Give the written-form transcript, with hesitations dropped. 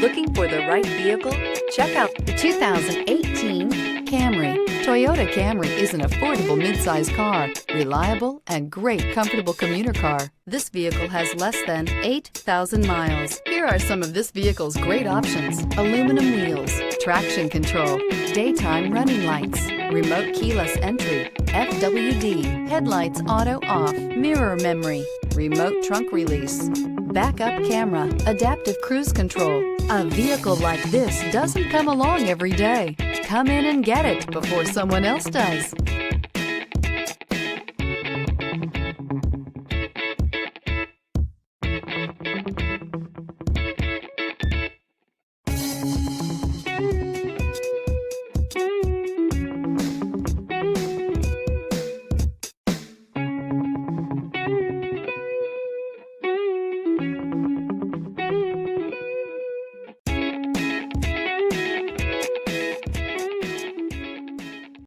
Looking for the right vehicle? Check out the 2018 Camry. Toyota Camry is an affordable midsize car, reliable and great comfortable commuter car. This vehicle has less than 8,000 miles. Here are some of this vehicle's great options: aluminum wheels, traction control, daytime running lights, remote keyless entry, FWD, headlights auto off, mirror memory, remote trunk release, backup camera, adaptive cruise control. A vehicle like this doesn't come along every day. Come in and get it before someone else does.